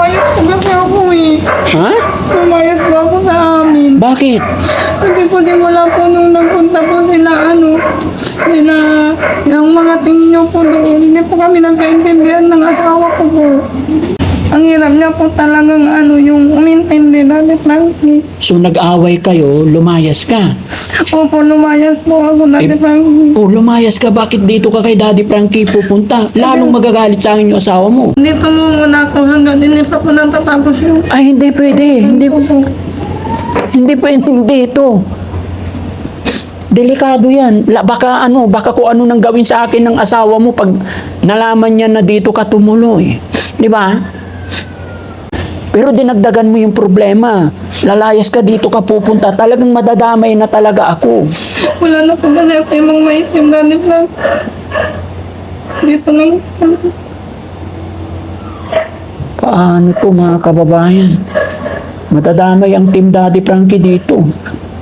Lumayas po kasi ako eh. Ha? Lumayas po ako sa amin. Bakit? Kasi po simula po nung nagpunta po sila, yung mga tinyo po doon, hindi po kami nagkaintindihan ng asawa ko po. Ang hirap niya po talagang yung umintindi natin Frankie. So nag-away kayo, lumayas ka. Opo, lumayas po ako Daddy Frankie. Oh, lumayas ka, bakit dito ka kay Daddy Frankie pupunta? Lalong magagalit sa akin yung asawa mo. Dito mo muna ako hanggang hindi pa po natatapos yung... Ay, hindi pwede. Hindi pwede dito. Delikado yan. Baka kung ano nang gawin sa akin ng asawa mo pag nalaman niya na dito ka tumuloy. Di ba? Pero dinagdagan mo yung problema. Lalayas ka dito ka pupunta. Talagang madadamay na talaga ako. Wala na po kasi ako yung maisip Daddy Frankie. Dito lang. Paano to mga kababayan? Madadamay ang Team Daddy Frankie dito.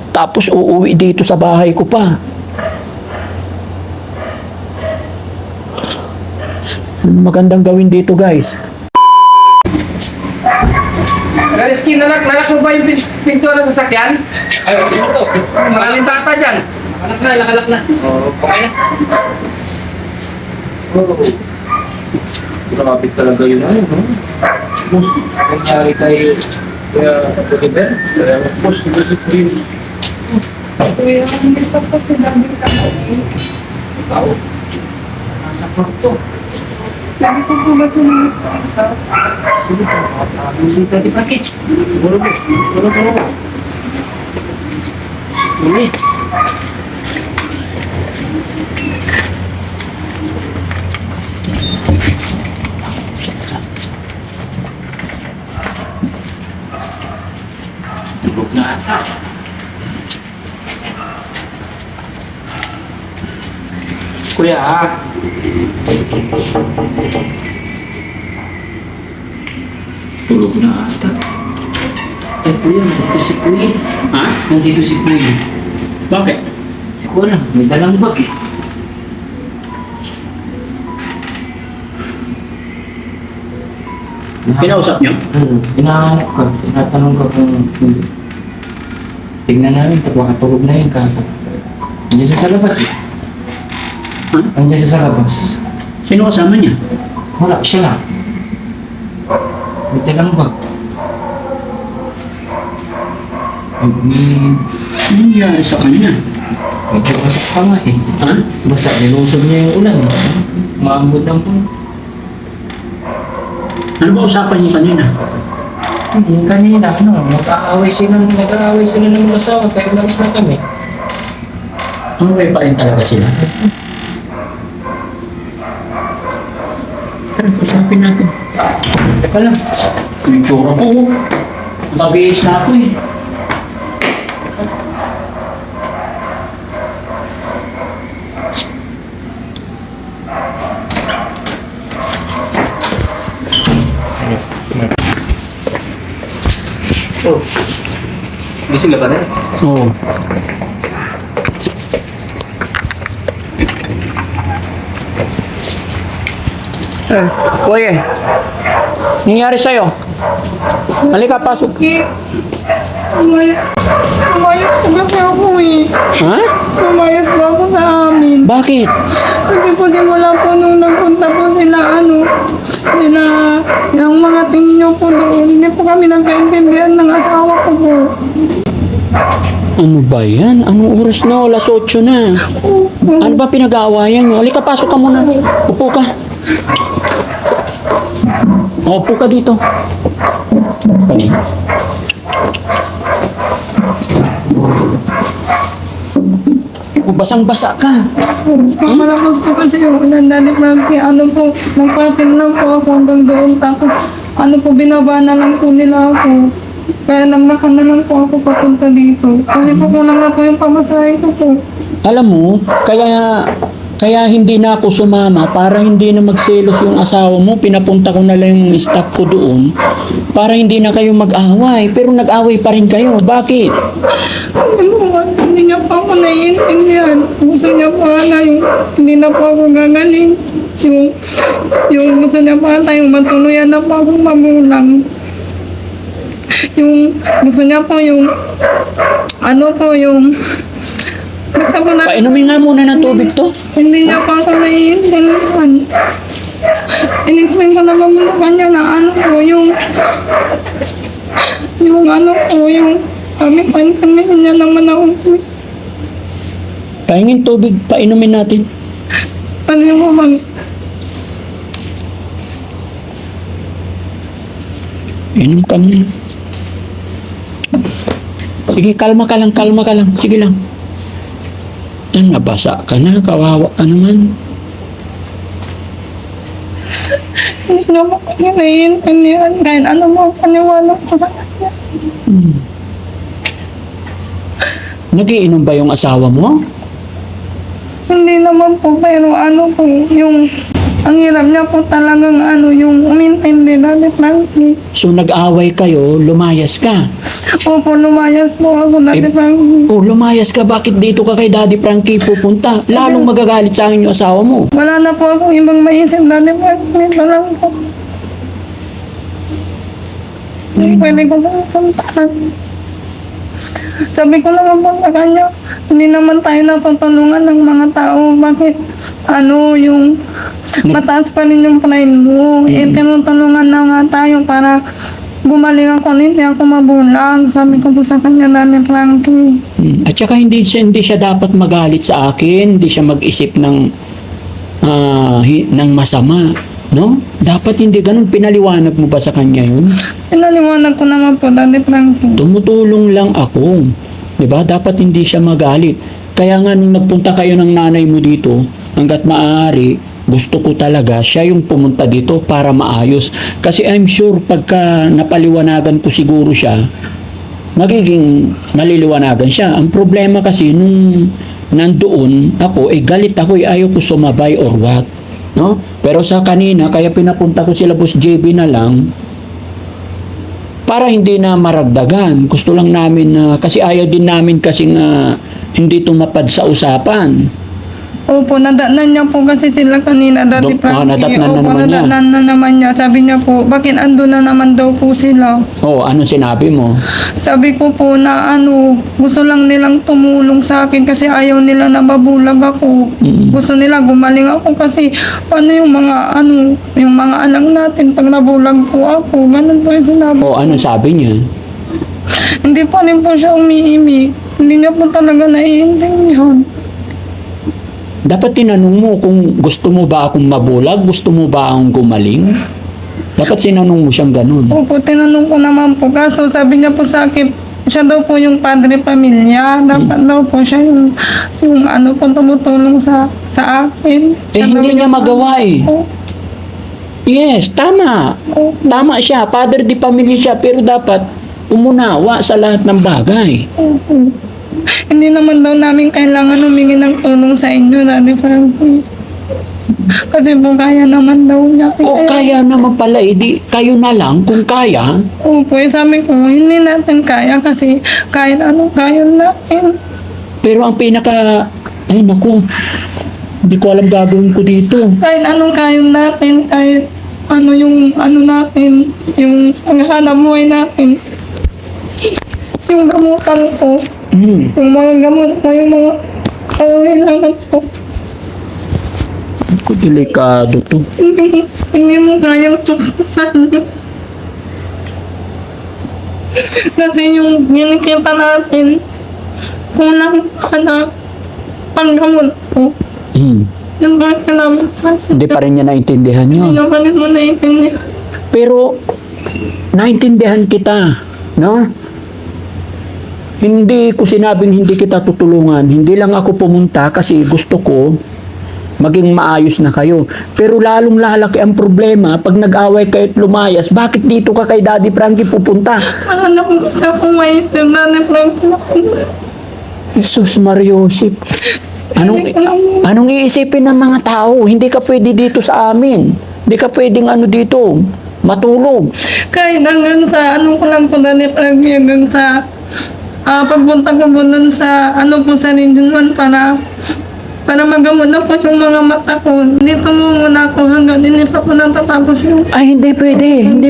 Tapos uuwi dito sa bahay ko pa. Ano magandang gawin dito, guys? Rizky, nalak mo ba yung pinto ng sasakyan? Ay, okay na to. Maraming tata dyan. Alak na. Oh, okay na. Oh. Grabe talaga yun. Boss, nangyari kay Oliver. Kaya, boss, hindi si Queen. Kuya, hindi pa po si Daddy Frankie. Ikaw, nasa kwarto. Hindi ko po ba sinunod-isa? Musika di pakit. Siguro. Uli. Tulog na ata. Kuya, Tulog na ata. Eh, kuya, nandito si Kuya. Ha? Nandito si Kuya. Bakit? Hindi ko alam, may dalang bag eh. Kinausap niyo? Hinahanap ka, tinatanong ka kung hindi. Tignan namin, baka tulog na yun kata. Nandiyan siya sa labas eh. Ha? Nandiyan siya sa labas. Sino kasama niya? Wala, siya lang. May dalang bag. Ano nangyari sa kanya? Medyo basak pa nga eh. Ha? Basak, nilusog niya yung ulan eh. Maambod lang po. Ano ba usapan niyo kanina? Yung kanina, nag-aaway sila ng mag-asawa, kaya umalis na kami. Ano ba pa rin talaga sila? Pero usapin natin. Teka lang. Yung tsura ko. Mabihis na ako eh. oh. Gising ka ba na? Oo. Kuya, nangyari sa'yo? Halika, pasok. Lumayas po kasi ako eh. Ha? Lumayas po ako sa amin. Bakit? Kasi po simula po nung nagpunta po sila, yung mga tinyo po doon, hindi po kami nagkaintindihan ng asawa ko po. Ano ba yan? Anong oras na? Alas 8 na. Ano ba pinag-aawayan mo? Halika, pasok ka muna. Upo ka. Upo ka dito. Basang-basa ka. Malakas po kasi yung ulan, Daddy Frankie. Nagpatin lang po ako hanggang doon. Tapos, binaba na lang po nila ako. Kaya naglakan na lang po ako papunta dito. Kasi po kulang na po yung pamasahe ko po. Alam mo, kaya hindi na ako sumama para hindi na magselos yung asawa mo. Pinapunta ko na lang yung staff ko doon para hindi na kayo mag-away. Pero nag-away pa rin kayo. Bakit? Hindi niya pa ako naiintindihan. Gusto niya pa yung hindi na po ako gagaling. Yung gusto niya pa tayong matuluyan na pa akong magulang. Yung gusto niya po yung ano po yung basta po na Painumin nga muna ng tubig to. hindi niya pa ako naiintindihan. In-explain ko naman mo sa kanya na ano po yung ano po yung sabi ko intindihan niya naman ako. Pahingin tubig, painumin natin. Ano yung bang Inom ka muna. Sige, kalma ka lang. Sige lang. Nabasa ka na, kawawa ka naman. hindi niya po kasi naiintindihan kahit ano mo paniwala ko sa kanya. Nagiinom ba yung asawa mo? Hindi naman po, pero ano po, yung, ang hirap niya po talagang ano, yung umintindi dati Frankie. So nag-away kayo, lumayas ka. Opo, lumayas po ako dati Frankie. Oh, lumayas ka, bakit dito ka kay Daddy Frankie pupunta? Lalong magagalit sa akin yung asawa mo. Wala na po akong ibang maisip dati Frankie. Ito lang po. Hindi pwede ko po puntahan. Sabi ko naman po sa kanya, hindi naman tayo natutulungan ng mga tao. Bakit, ano, yung mataas pa rin yung pride mo. Eh, tinutulungan na nga tayo para gumaling ako, hindi ako mabulag. Sabi ko po sa kanya, Daddy Frankie. At saka hindi siya dapat magalit sa akin, hindi siya mag-isip ng masama, no? Dapat hindi ganun. Pinaliwanag mo ba sa kanya yun? Pinaliwanag ko naman po, Daddy Frankie. Tumutulong lang ako. 'Di ba? Dapat hindi siya magalit. Kaya nga nung nagpunta kayo ng nanay mo dito, hangga't maaari, gusto ko talaga siya yung pumunta dito para maayos. Kasi I'm sure pagka napaliwanagan ko siguro siya, magiging maliliwanagan siya. Ang problema kasi nung nandoon ako, galit ako, ayaw ko sumabay or what. No? Pero sa kanina, kaya pinapunta ko sila Boss JB na lang, para hindi na maragdagan. Gusto lang namin na, kasi ayaw din namin kasi nga hindi tumapad sa usapan. Opo, nadatnan niya po kasi sila kanina, Daddy Frankie. Nadatnan na Opo, naman niya. nadatnan na naman niya. Sabi niya po, bakit ando na naman daw po sila? Oh, ano sinabi mo? Sabi ko po na ano, gusto lang nilang tumulong sa akin kasi ayaw nila na mabulag ako. Gusto nila gumaling ako kasi paano yung mga anak natin pag nabulag po ako. Ganun po yung sinabi. Oh, ano sabi niya? Hindi pa rin po siya umiimik. Hindi niya po talaga naiintindihan. Dapat tinanong mo kung gusto mo ba akong mabulag, gusto mo ba akong gumaling? Dapat sinanong mo siyang ganun. Opo, tinanong ko naman po. Kaso sabi niya po sa akin, siya daw po yung padre pamilya. Dapat daw po siya yung ano po tumutulong sa akin. Siya daw Hindi niya yung- magawa eh. Opo. Yes, tama. Tama siya, father di pamilya siya, pero dapat umunawa sa lahat ng bagay. Opo. Hindi naman daw namin kailangan humingi ng tulong sa inyo, Daddy Frankie. Kasi po kaya naman daw niya. O kaya naman pala, di kayo na lang kung kaya. Opo, sabi ko, hindi natin kaya kasi kahit ano kaya natin. Pero ang ay naku, hindi ko alam gagawin ko dito. Kahit anong kaya natin, kahit ano yung ano natin, yung panghanap buhay natin. Yung gamutan ko, yung mga gamot ko, yung mga kailangan ko. Ako, delikado to. Hindi mo kayang tuksan. Kasi yung nakita natin, kulang pa na panggamot ko. Yung bakit namin sa Hindi pa rin niya naintindihan hindi yun. na pa rin mo naiintindihan. Pero, naintindihan kita, no? Hindi ko sinabing hindi kita tutulungan. Hindi lang ako pumunta kasi gusto ko maging maayos na kayo. Pero lalong lalaki ang problema pag nag-away kayo at lumayas. Bakit dito ka kay Daddy Frankie pupunta? Wala na kung sa akong maisip na nagpapalak. Jesus Mariosip. Anong iisipin ng mga tao? Hindi ka pwede dito sa amin. Hindi ka pwedeng dito, matulog. Kahit hanggang sa anong ko lang po dati hanggang sa pagpunta ko po dun sa po sa Region 1 para magamot na po yung mga mata ko. Dito mo muna ako hanggang hindi pa po natatapos yung Ay, hindi pwede. Hindi,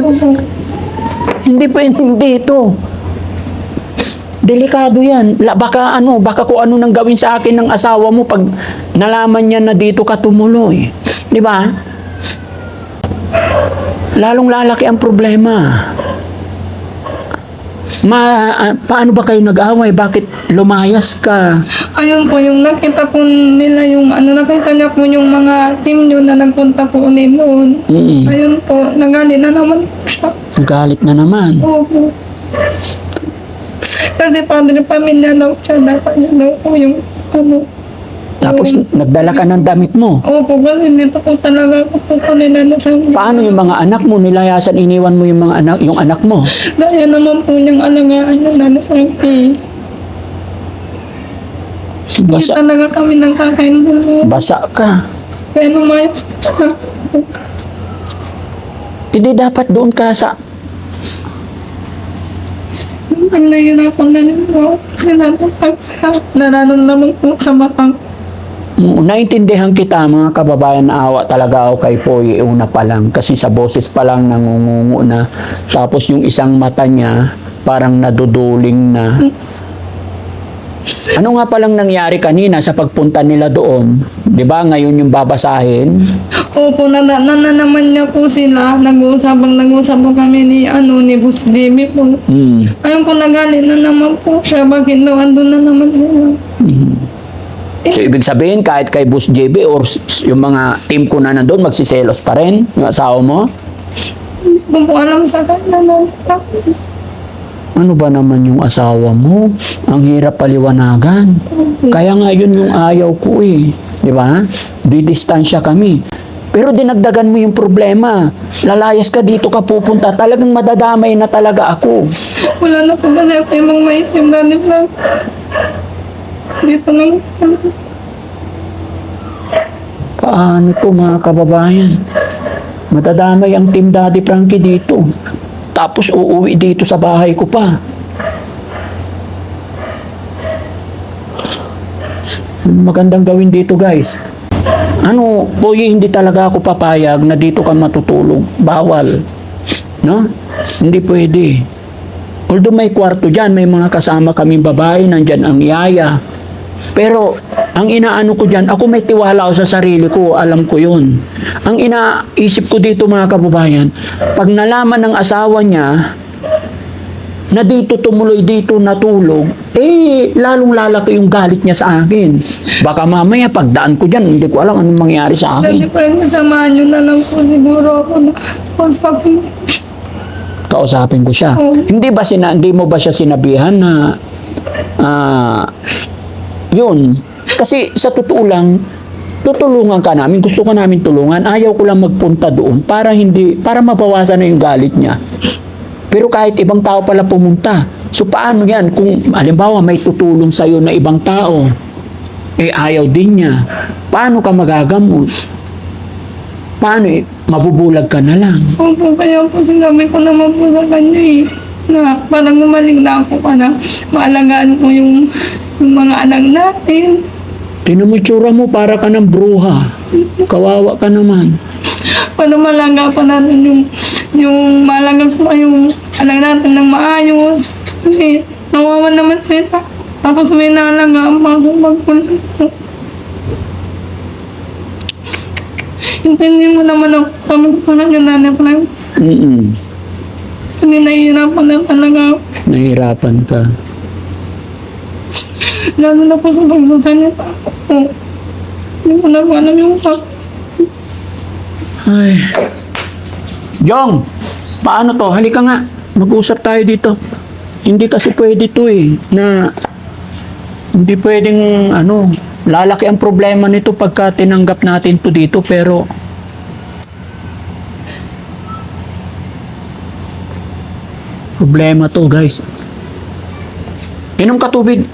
Hindi hindi ito. Delikado yan. Baka kung ano nang gawin sa akin ng asawa mo pag nalaman niya na dito ka tumuloy. Di ba? Lalong lalaki ang problema. Paano ba kayo nag-away? Bakit lumayas ka? Ayun po, yung nakita po nila yung nakita niya po yung mga team nyo na nagpunta po ulit noon. Ayun po, nagalit na naman po siya. Nagalit na naman. Opo. Kasi padre pamilya daw siya, dapat niya daw po yung Tapos nagdala ka ng damit mo. Opo, kasi dito po talaga ako po kanila na sa Paano yung mga anak mo? Nilayasan, iniwan mo yung anak mo. Dahil naman po niyang alagaan na Nanay Frankie. Hindi Basa, talaga kami nagkakaintindihan. basa ka. Kaya lumayas po. Hindi dapat doon ka sa... Pag nahihirapan na niyo po, sila nararamdaman po sa matang. Naintindihan kita mga kababayan, na awa talaga ako kay Poy una pa lang kasi sa boses pa lang nangungungo na, tapos yung isang mata niya parang naduduling na. Ano nga palang nangyari kanina sa pagpunta nila doon? 'Di ba ngayon yung babasahin? Opo, naman niya po sila. Nag-uusap kami ni Boss Jimmy po. Ayun po, nagalit na naman po siya. Bakit daw andun na naman sila? So ibig sabihin kahit kay Boss JB or yung mga team ko na nandun magsiselos pa rin yung asawa mo? Hindi ko po alam sa kanya na. Ano ba naman yung asawa mo? Ang hirap paliwanagan. Kaya nga yun yung ayaw ko eh. Di ba? Didistansya kami. Pero dinagdagan mo yung problema. Lalayas ka dito ka pupunta. Talagang madadamay na talaga ako. Wala na po kasi ako yung mga maisip na di ba? Dito lang. Paano to mga kababayan? Madadamay ang Team Daddy Frankie dito. Tapos uuwi dito sa bahay ko pa. Magandang gawin dito guys. Boy, hindi talaga ako papayag na dito ka matutulog. Bawal. No? Hindi pwede. Although may kwarto dyan, may mga kasama kaming babae, nandyan ang yaya. Pero, ang inaano ko dyan, ako may tiwala ako sa sarili ko, alam ko yun. Ang inaisip ko dito mga kababayan, pag nalaman ng asawa niya, na dito tumuloy, dito natulog, lalong lalaki yung galit niya sa akin. Baka mamaya pagdaan ko dyan, hindi ko alam anong mangyari sa Dati akin. pa rin samahan nyo na lang po siguro ako na konspapin. Kausapin ko siya. Oo. Hindi mo ba siya sinabihan na yun? Kasi sa totoo lang, tutulungan ka namin, gusto ka namin tulungan, ayaw ko lang magpunta doon para mabawasan na yung galit niya. Pero kahit ibang tao pala pumunta, so paano yan kung halimbawa may tutulong sa'yo na ibang tao, ayaw din niya, paano ka magagamot? Paano mabubulag ka na lang? Opo, kaya po sinabi ko naman po sa kanya na parang gumaling na ako para maalagaan ko yung mga anak natin. Tinan mo tsura mo, para ka ng bruha. Kawawa ka naman. Para malaga pa natin yung malaga po yung anak natin ng maayos. Kasi nawawan naman sila. Tapos may nalagaan pa akong magpulang po. Hindi mo naman ako sabi ko sa kanya, Nanay Frank. Hindi nahihirapan na talaga ako. Nahirapan ka. Lalo na po sa pagsasalita ako. Hindi ko na po alam yung Ay. Jong, paano to? Halika nga. Mag-usap tayo dito. Hindi kasi pwede to na hindi pwedeng lalaki ang problema nito pagka tinanggap natin to dito, pero problema to guys. Inom ka tubig.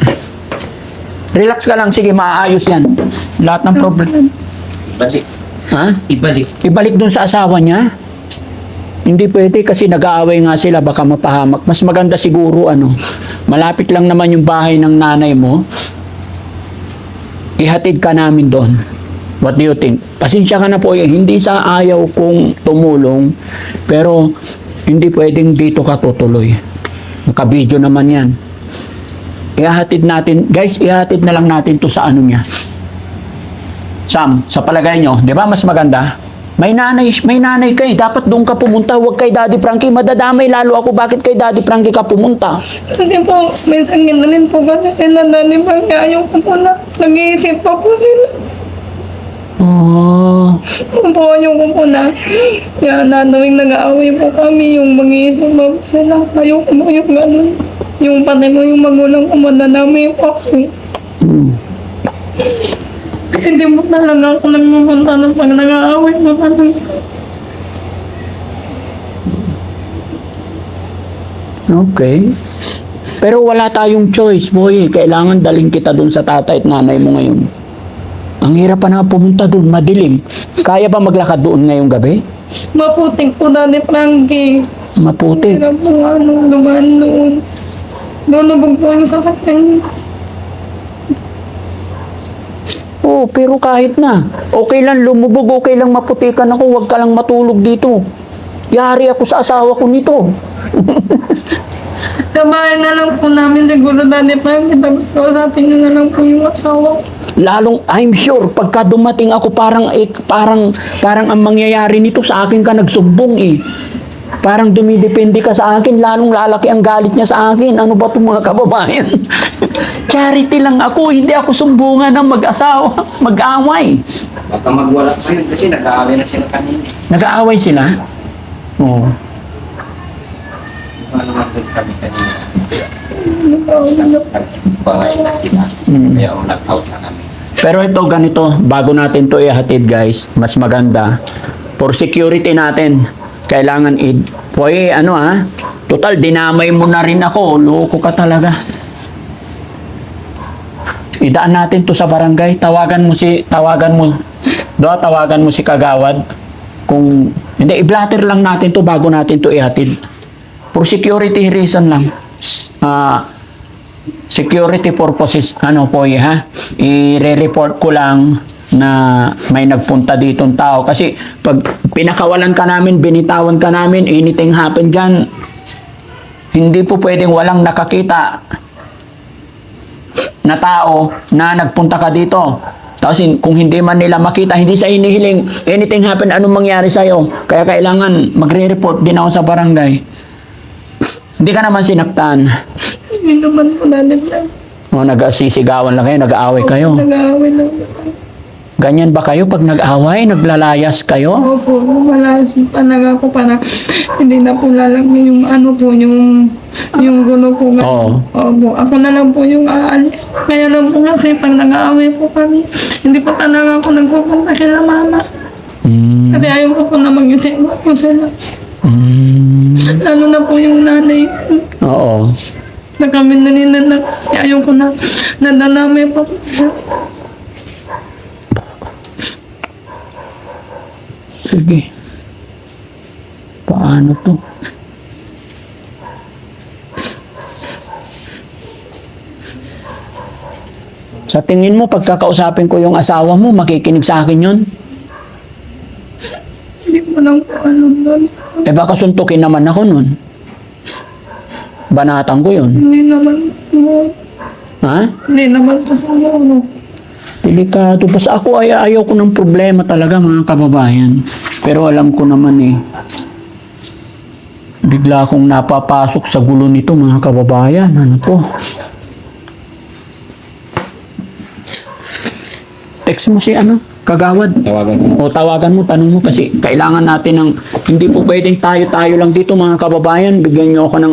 Relax ka lang, sige, maayos yan. Lahat ng problema. Ibalik. Ha? Ibalik. Ibalik dun sa asawa niya? Hindi pwede kasi nag-aaway nga sila, baka mapahamak. Mas maganda siguro malapit lang naman yung bahay ng nanay mo. Ihatid ka namin doon. What do you think? Pasensya ka na po, hindi sa ayaw kong tumulong, pero hindi pwedeng dito ka tutuloy. Nakabidyo naman yan. Ihahatid natin, guys, ihahatid na lang natin to sa ano niya. Sam, sa palagay nyo, di ba mas maganda? May nanay kay, dapat doon ka pumunta, huwag kay Daddy Frankie, madadamay lalo ako, bakit kay Daddy Frankie ka pumunta? Kasi po, may sakit na rin po kasi sila Daddy Frankie. Ayaw ko po na, nag-iisip pa po sila. Oh, Po, ayaw ko po na. Kaya na, tuwing nag-aaway po kami, yung mag-iisip pa po sila. Ayaw ko po yung gano'n. Yung pati mo yung magulang ko, madadamay po ako. Hindi mo talaga ako nagpupunta ng pag nag-aaway mo pa ng okay. Pero wala tayong choice, boy. Kailangan daling kita doon sa tatay at nanay mo ngayon. Ang hirap pa na pumunta doon, madilim. Kaya ba maglakad doon ngayong gabi? maputik po Daddy Frankie. Maputi. Hirap po dumaan doon. Lulubog po yung sasakyan. Oh, pero kahit na. Okay lang lumubog, okay lang maputikan ako, huwag ka lang matulog dito. Yari ako sa asawa ko nito. Sa bahay na lang po namin siguro Daddy Frankie. Tapos kausapin nyo na lang po yung asawa ko. Lalong, I'm sure, pagka dumating ako, parang ang mangyayari nito sa akin ka nagsumbong eh. Parang dumidepende ka sa akin, lalong lalaki ang galit niya sa akin. Ano ba itong mga kababayan? Charity lang ako, hindi ako sumbungan ng mag-asawa, mag-away. Baka magwala pa yun kasi nag-aaway na sila kanina. Nag-aaway sila? Oo. Paano natin kami kanina? Ano Nagpangay na sila. Kaya nag-out na kami. Pero ito, ganito, bago natin to ihatid guys, mas maganda. For security natin, kailangan Boy, total, dinamay mo na rin ako. Loko ka talaga. Idaan natin to sa barangay. Tawagan mo si Kagawad. Kung, hindi, i-blatter lang natin to bago natin to ihatid. For security reason lang. Security purposes, i-report ko lang na may nagpunta ditong tao. Kasi pag pinakawalan ka namin, binitawan ka namin, anything happen dyan, hindi po pwedeng walang nakakita na tao na nagpunta ka dito. Tapos kung hindi man nila makita, hindi sa inihiling, anything happen, anong mangyari sa'yo? Kaya kailangan magre-report din ako sa barangay. Hindi ka naman sinaktan. Hindi naman po Daddy Frankie. O, nagsisigawan lang kayo, nag-aaway kayo. Nag-aaway lang. Ganyan ba kayo pag nag-away, naglalayas kayo? Opo, malas talaga ako para hindi na po lalagyan yung yung gulo po. Oo. Opo, ako na lang po yung aalis. Kaya lang po kasi pag nag-aaway po kami, hindi po talaga ako nagpupunta kila mama. Mm. Kasi ayaw ko po na mag-isip po sila. Mm. Lalo na po yung nanay ko. Oo. Na kami na nila ayaw ko na nadamay po. Sige. Paano to? Sa tingin mo, pagkakausapin ko yung asawa mo, makikinig sa akin yun? Hindi ko lang po alam doon. Eh baka suntukin naman ako nun. Banatan ko yun. Hindi naman po. Ha? Hindi naman po sa ano. Delikado. Basta ako ayaw ko ng problema talaga mga kababayan. Pero alam ko naman bigla akong napapasok sa gulo nito mga kababayan. Ano to? Text mo si Kagawad. Tawagan mo. O tawagan mo, tanong mo kasi kailangan natin ng, hindi po pwedeng tayo lang dito mga kababayan. Bigyan nyo ako ng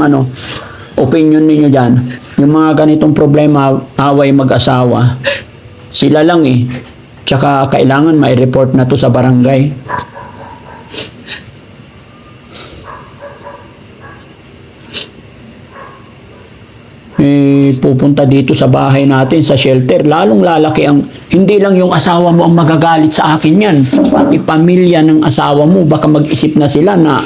opinion ninyo dyan. Yung mga ganitong problema, away mag-asawa. Sila lang Tsaka kailangan may report na to sa barangay. Pupunta dito sa bahay natin, sa shelter, lalong lalaki hindi lang yung asawa mo ang magagalit sa akin yan. Pati pamilya ng asawa mo, baka mag-isip na sila na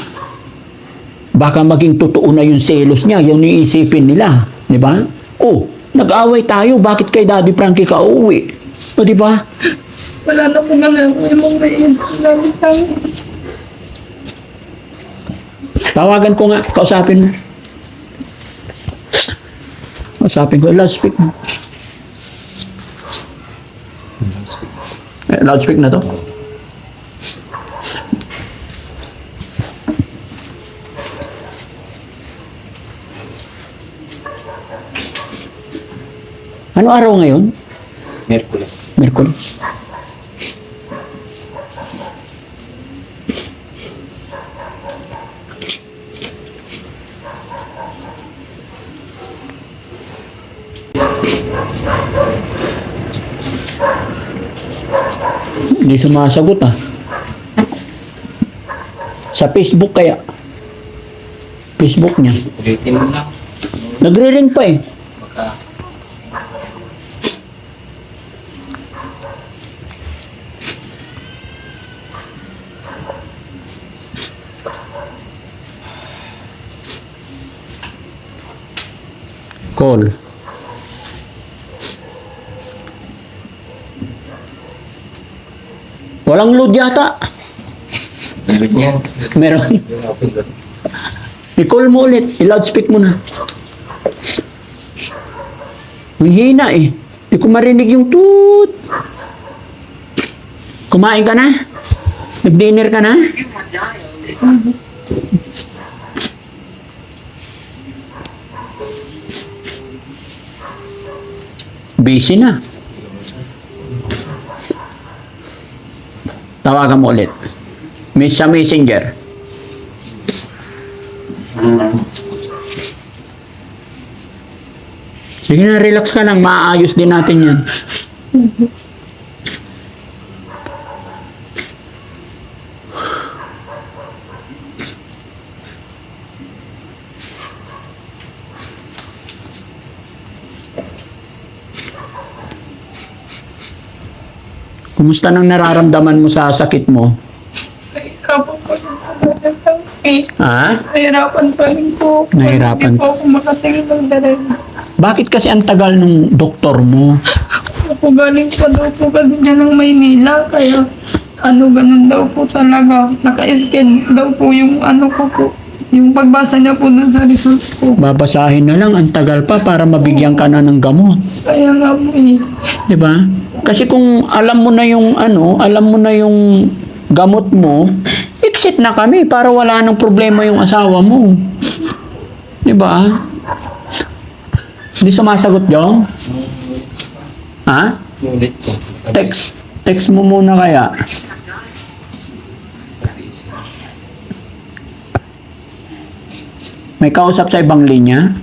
baka maging totoo na yung selos niya, yung iisipin nila. Di ba? Oh, nag-away tayo, bakit kay Daddy Frankie ka uuwi? O di ba? Wala na po nga yung mga maisip Daddy Frankie. Tawagan ko nga, kausapin mo. Kausapin ko, loudspeak mo. Loudspeak na to? Ano araw ngayon? Merkules. Merkulis. Hindi sumasagot ah. Sa Facebook kaya? Facebook niya. Ulitin mo lang. Nagre-ring pa eh. Baka Call. Walang load yata. meron yan. Meron. I-call mo ulit. I-loudspeak mo na. Ang hina eh. Hindi ko marinig yung toot. Kumain ka na? Nag-dinner ka na? Busy na. Tawagan mo ulit. Miss sa Messenger. Sige na, relax ka lang. Maayos din natin yan. Kumusta nang nararamdaman mo sa sakit mo? Nahihirapan pa rin po sa sakit. Ha? Nahihirapan pa rin po. Nahihirapan. Hindi po ako makatingin ng daray. Bakit kasi ang tagal ng doktor mo? Ako galing pa daw po kasi dyan ng Maynila. Kaya ganun daw po talaga. Naka-scan daw po yung ko po. Yung pagbasa niya po dun sa result ko. Babasahin na lang, ang tagal pa para mabigyan ka na ng gamot. Kaya nga po eh. 'Di ba? Kasi kung alam mo na yung alam mo na yung gamot mo, exit na kami para wala nang problema yung asawa mo. 'Di ba? Hindi sumasagot, Jong? Ha? ulit ko. Text mo muna kaya. May kausap sa ibang linya?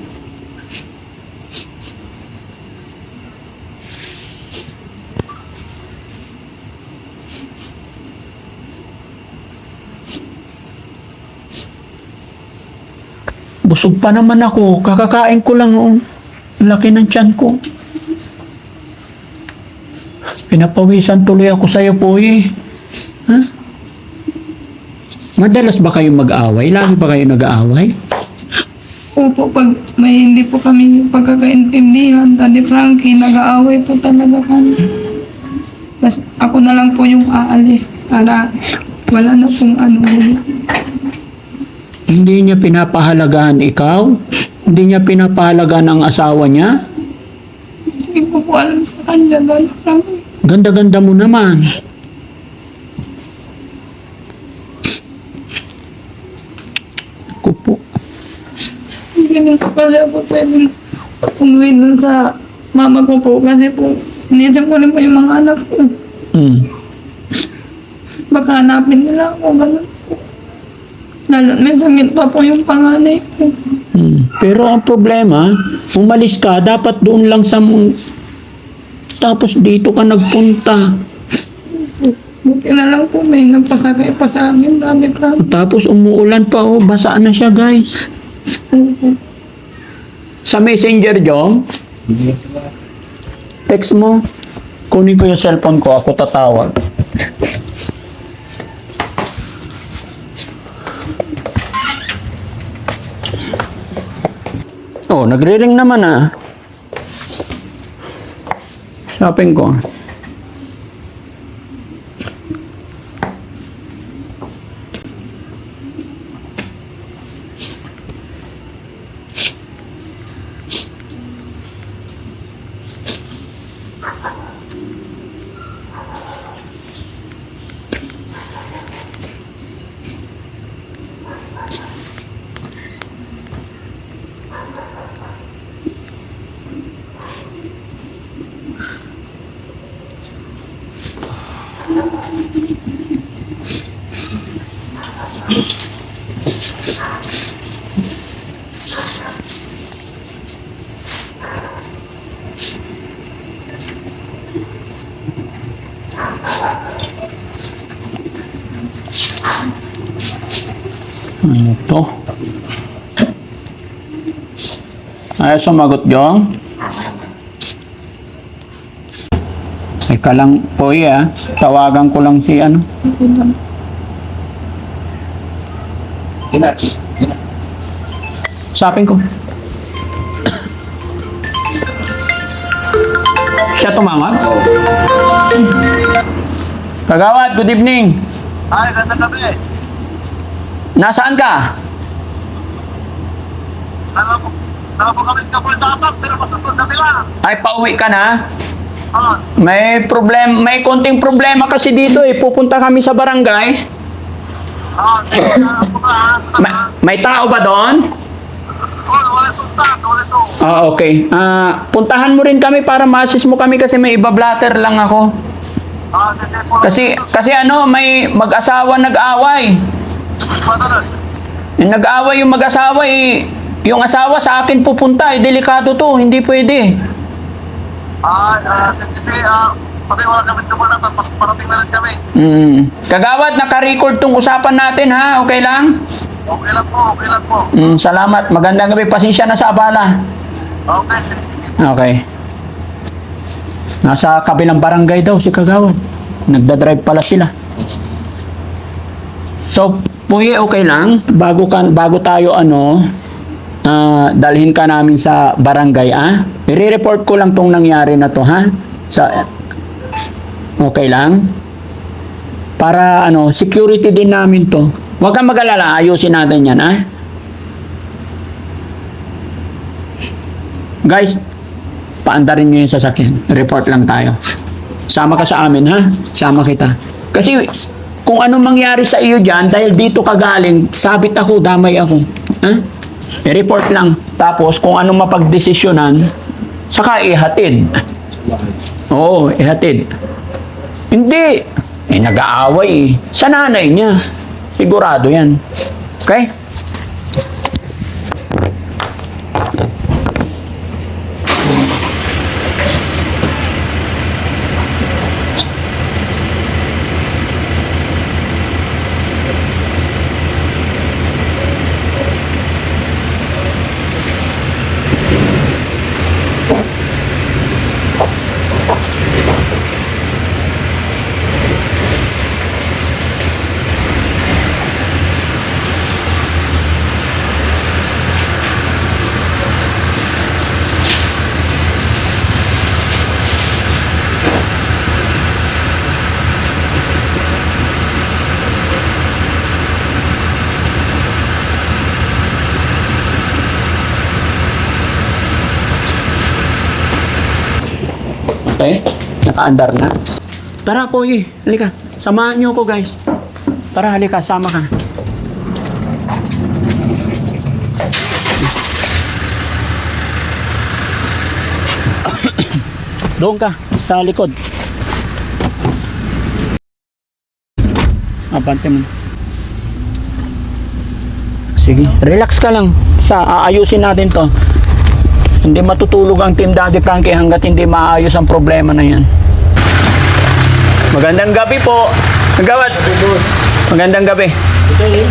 Busog pa naman ako. Kakakain ko lang. Oh. Ang laki ng tiyan ko. Pinapawisan tuloy ako sa'yo po eh. Ha? Madalas ba kayo mag-away? Lagi ba kayo nag-aaway? Opo, pag may hindi po kami pagkakaintindihan, Daddy Frankie, nag-aaway po talaga kami. Tapos ako na lang po yung aalis para wala na pong Hindi niya pinapahalagahan ikaw? Hindi niya pinapahalagahan ang asawa niya? Hindi ko po alam sa kanya, Daddy Frankie. Ganda-ganda mo naman. Ako po. Ganun po kasi ako pwedeng umuwi dun sa mama ko po kasi po, niyasin ko rin po yung mga anak ko. Baka hanapin nila ako, ganun po. Lalo, may sakit pa po yung panganay ko. Pero ang problema, umalis ka, dapat doon lang sa tapos dito ka nagpunta. Buti na lang po may nagpasakay pa sa amin, Daddy Frankie. Tapos umuulan pa, oh, basa na siya guys. Sa Messenger, Jong, text mo. Kunin ko yung cellphone ko, ako tatawag. Oh, nagre-ring naman ah. Shopping ko. Ito. Ay, sumagot, Jong. Teka lang po tawagan ko lang si ano. Usapin ko. Siya tumawag? Kagawad, good evening. Ay, ganda gabi. Nasaan ka? Naka po kami sa Puldatak, pero masutod na nila. Ay, pauwi ka na? Ah, May konting problema kasi dito Pupunta kami sa barangay. ako ka, May tao ba doon? wala sultan, wala to. Okay. Puntahan mo rin kami para ma-assist mo kami kasi may iba-blatter lang ako. Sige po. Kasi ano, may mag-asawa nag-away. Madalas. Nag-away yung mag-asawa yung asawa sa akin pupunta delikado to, hindi pwede. Sige, pati wala kami dumala, tapos parating na lang kami. Kagawad, naka-record tong usapan natin ha, okay lang? Okay lang po, okay lang po. Salamat, magandang gabi, pasensya na sa abala. Okay, sige. Okay. Nasa kabilang barangay daw si Kagawad. Nagdadrive pala sila. So, Puye, okay lang. Bago tayo dalhin ka namin sa barangay, I-report ko lang tong nangyari na to, ha? Okay lang? Para security din namin to. Huwag kang mag-alala, ayusin natin yan, ha? Guys, paandarin nyo yung sasakyan. Report lang tayo. Sama ka sa amin, ha? Sama kita. Kasi, kung anong mangyari sa iyo dyan, dahil dito ka galing, sabit ako, damay ako. Ha? I-report lang. Tapos, kung anong mapagdesisyonan, saka ihatid. Oo, ihatid. Hindi. Nag-aaway. Sa nanay niya. Sigurado yan. Okay? Okay? Nakaandar na. Tara, Poy. Halika. Samahan niyo ako, guys. Tara, halika. Sama ka. Doon ka. Sa likod. Abante mo. Sige. Relax ka lang. Aayusin natin to. Hindi matutulog ang Team Daddy Frankie hanggat hindi maayos ang problema na yan. Magandang gabi po. Kagawad. Magandang gabi.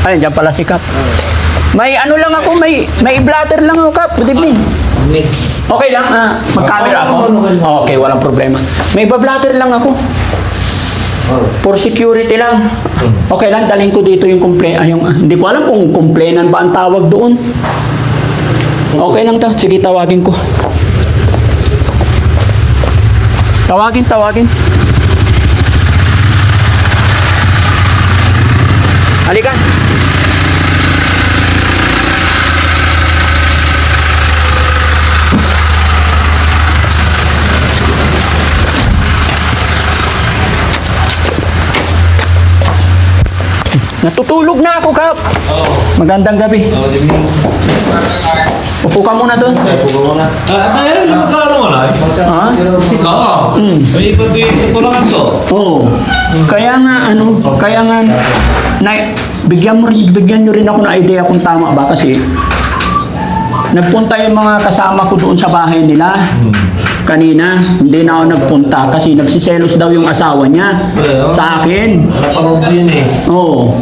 Ay, dyan pala si Kap. May lang ako, may blatter lang ako, Kap. Good evening. Okay lang, mag-camera ako. Okay, walang problema. May blatter lang ako. For security lang. Okay lang, dalhin ko dito yung hindi ko alam kung complainan ba ang tawag doon. Okay lang to. Sige, tawagin ko. Tawagin. Halika. Natutulog na ako, Kap. Magandang gabi. Upo ka muna doon. Ayun, magkano mo na? Ha? Oo. Ay, pati tutulakan to. Oo. Kaya nga, bigyan nyo rin ako ng idea kung tama ba kasi nagpunta yung mga kasama ko doon sa bahay nila. kanina, hindi na ako nagpunta kasi nagsiselos daw yung asawa niya sa akin. Napagod yun eh. Oo.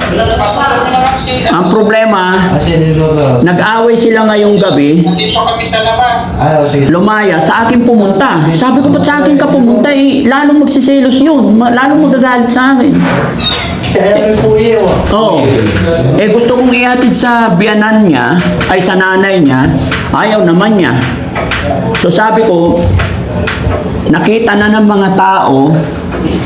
Ang problema, Kasi niloto. nag-away sila ngayong gabi, Dito kami sa labas. Ayaw, sige. lumaya, sa akin pumunta. Sabi ko, ba't sa akin ka pumunta? Eh, lalong magsiselos yun. Lalong magagalit sa akin. Kaya may puye oh. Oo. Eh, gusto kong ihatid sa biyanan niya, ay sa nanay niya, ayaw naman niya. So sabi ko, nakita na ng mga tao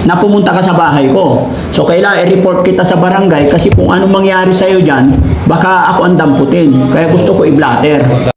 na pumunta ka sa bahay ko. So kailangan i-report kita sa barangay kasi kung anong mangyari sa'yo dyan, baka ako ang damputin. Kaya gusto ko i-blatter.